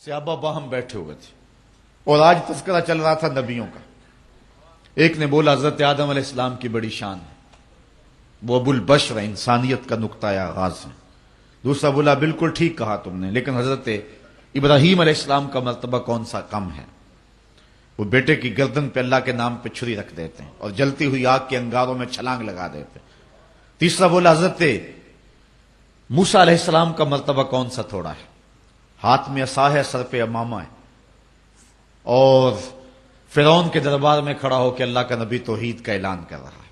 صحابہ باہم بیٹھے ہوئے تھے اور آج تذکرہ چل رہا تھا نبیوں کا۔ ایک نے بولا حضرت آدم علیہ السلام کی بڑی شان ہے، وہ ابو البشر ہے، انسانیت کا نقطہ آغاز ہے۔ دوسرا بولا بالکل ٹھیک کہا تم نے، لیکن حضرت ابراہیم علیہ السلام کا مرتبہ کون سا کم ہے؟ وہ بیٹے کی گردن پہ اللہ کے نام پہ چھری رکھ دیتے ہیں اور جلتی ہوئی آگ کے انگاروں میں چھلانگ لگا دیتے ہیں۔ تیسرا بولا حضرت موسیٰ علیہ السلام کا مرتبہ کون سا تھوڑا ہے، ہاتھ میں عصا ہے، سر پہ امامہ ہے، اور فرعون کے دربار میں کھڑا ہو کے اللہ کا نبی توحید کا اعلان کر رہا ہے۔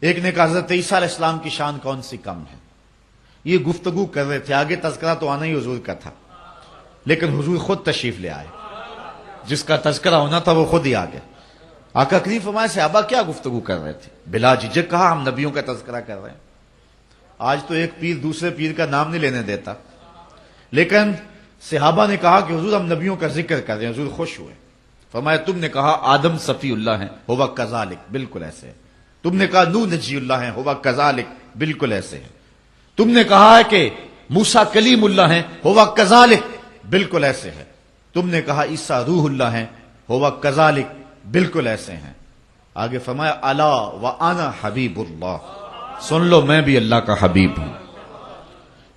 ایک نے کہا حضرت عیسیٰ علیہ السلام کی شان کون سی کم ہے۔ یہ گفتگو کر رہے تھے، آگے تذکرہ تو آنا ہی حضور کا تھا، لیکن حضور خود تشریف لے آئے، جس کا تذکرہ ہونا تھا وہ خود ہی آ گیا۔ آقا کریم فرمایا صحابہ کیا گفتگو کر رہے تھے؟ بلا جھجک کہا ہم نبیوں کا تذکرہ کر رہے ہیں۔ آج تو ایک پیر دوسرے پیر کا نام نہیں لینے دیتا، لیکن صحابہ نے کہا کہ حضور ہم نبیوں کا ذکر کر رہے ہیں۔ حضور خوش ہوئے، فرمایا تم نے کہا آدم صفی اللہ ہیں، ہوا کذالک، بالکل ایسے ہے۔ تم نے کہا نوح نجی اللہ ہیں، ہوا کذالک، بالکل ایسے ہے۔ تم نے کہا ہے کہ موسیٰ کلیم اللہ ہیں، ہوا کذالک، بالکل ایسے ہے۔ تم نے کہا عیسیٰ روح اللہ ہیں، ہوا کذالک، بالکل ایسے ہیں۔ آگے فرمایا الا وانا حبیب اللہ، سن لو میں بھی اللہ کا حبیب ہوں۔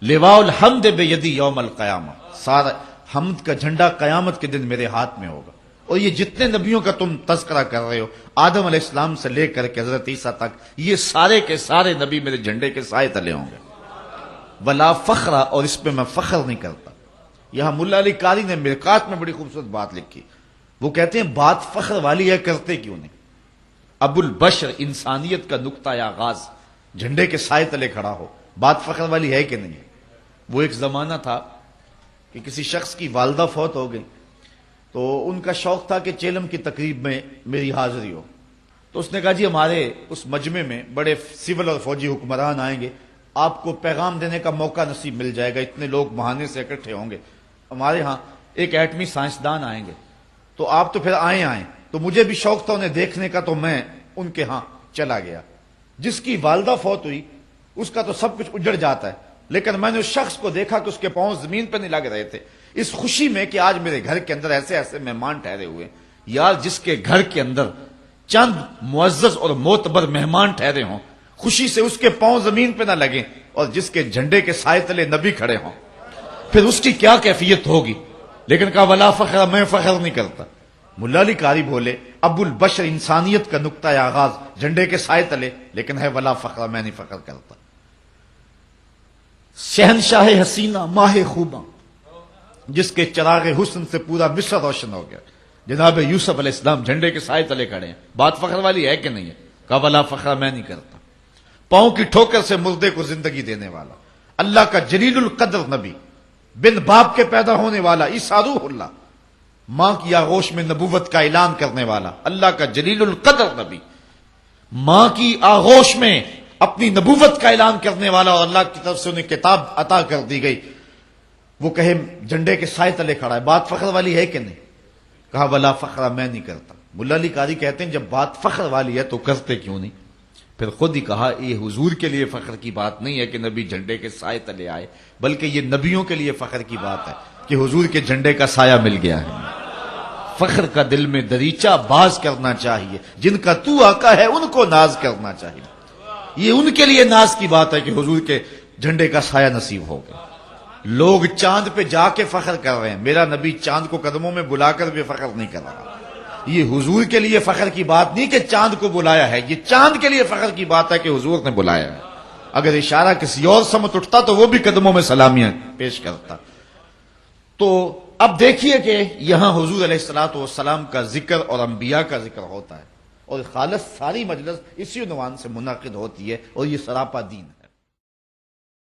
لواء الحمد بیدی یوم القیامہ، سارا حمد کا جھنڈا قیامت کے دن میرے ہاتھ میں ہوگا۔ اور یہ جتنے نبیوں کا تم تذکرہ کر رہے ہو، آدم علیہ السلام سے لے کر کے حضرت عیسیٰ تک، یہ سارے کے سارے نبی میرے جھنڈے کے سائے تلے ہوں گے۔ ولا فخر، اور اس پہ میں فخر نہیں کرتا۔ یہاں ملا علی قاری نے مرقات میں بڑی خوبصورت بات لکھی، وہ کہتے ہیں بات فخر والی ہے، کرتے کیوں نہیں؟ ابو البشر، انسانیت کا نقطہ آغاز، جھنڈے کے سائے تلے کھڑا ہو، بات فخر والی ہے کہ نہیں؟ وہ ایک زمانہ تھا کہ کسی شخص کی والدہ فوت ہو گئی، تو ان کا شوق تھا کہ چیلم کی تقریب میں میری حاضری ہو۔ تو اس نے کہا جی ہمارے اس مجمع میں بڑے سول اور فوجی حکمران آئیں گے، آپ کو پیغام دینے کا موقع نصیب مل جائے گا، اتنے لوگ بہانے سے اکٹھے ہوں گے۔ ہمارے ہاں ایک ایٹمی سائنسدان آئیں گے، تو آپ تو پھر آئیں، تو مجھے بھی شوق تھا انہیں دیکھنے کا، تو میں ان کے ہاں چلا گیا۔ جس کی والدہ فوت ہوئی اس کا تو سب کچھ اجڑ جاتا ہے، لیکن میں نے اس شخص کو دیکھا کہ اس کے پاؤں زمین پہ نہیں لگ رہے تھے، اس خوشی میں کہ آج میرے گھر کے اندر ایسے ایسے مہمان ٹھہرے ہوئے۔ یار جس کے گھر کے اندر چند معزز اور معتبر مہمان ٹھہرے ہوں، خوشی سے اس کے پاؤں زمین پہ نہ لگیں، اور جس کے جھنڈے کے سائے تلے نبی کھڑے ہوں، پھر اس کی کیا کیفیت ہوگی؟ لیکن کہا ولا فخر، میں فخر نہیں کرتا۔ ملا علی قاری بولے ابو البشر، انسانیت کا نقطہ آغاز، جھنڈے کے سائے تلے، لیکن ہے ولا فخر، میں نہیں فخر کرتا۔ شہنشاہ حسینہ، ماہ خوباں، جس کے چراغ حسن سے پورا مصر روشن ہو گیا، جناب یوسف علیہ السلام جھنڈے کے سائے تلے کھڑے ہیں، بات فخر والی ہے کہ نہیں ہے؟ کہا ولا فخر، میں نہیں کرتا۔ پاؤں کی ٹھوکر سے مردے کو زندگی دینے والا، اللہ کا جلیل القدر نبی، بن باپ کے پیدا ہونے والا، عیسیٰ روح اللہ، ماں کی آغوش میں نبوت کا اعلان کرنے والا، اللہ کا جلیل القدر نبی، ماں کی آغوش میں اپنی نبوت کا اعلان کرنے والا، اور اللہ کی طرف سے انہیں کتاب عطا کر دی گئی، وہ کہے جھنڈے کے سائے تلے کھڑا ہے، بات فخر والی ہے کہ نہیں؟ کہا ولا فخر، میں نہیں کرتا۔ ملا علی قاری کہتے ہیں جب بات فخر والی ہے تو کرتے کیوں نہیں؟ پھر خود ہی کہا یہ حضور کے لیے فخر کی بات نہیں ہے کہ نبی جھنڈے کے سائے تلے آئے، بلکہ یہ نبیوں کے لیے فخر کی بات ہے کہ حضور کے جھنڈے کا سایہ مل گیا ہے۔ فخر کا دل میں دریچہ باز کرنا چاہیے، جن کا تو آقا ہے ان کو ناز کرنا چاہیے۔ یہ ان کے لیے ناز کی بات ہے کہ حضور کے جھنڈے کا سایہ نصیب ہو گیا۔ لوگ چاند پہ جا کے فخر کر رہے ہیں، میرا نبی چاند کو قدموں میں بلا کر بھی فخر نہیں کر رہا۔ یہ حضور کے لیے فخر کی بات نہیں کہ چاند کو بلایا ہے، یہ چاند کے لیے فخر کی بات ہے کہ حضور نے بلایا ہے۔ اگر اشارہ کسی اور سمت اٹھتا تو وہ بھی قدموں میں سلامیاں پیش کرتا۔ تو اب دیکھیے کہ یہاں حضور علیہ الصلوۃ والسلام کا ذکر اور انبیاء کا ذکر ہوتا ہے، اور خالص ساری مجلس اسی عنوان سے منعقد ہوتی ہے، اور یہ سراپا دین ہے۔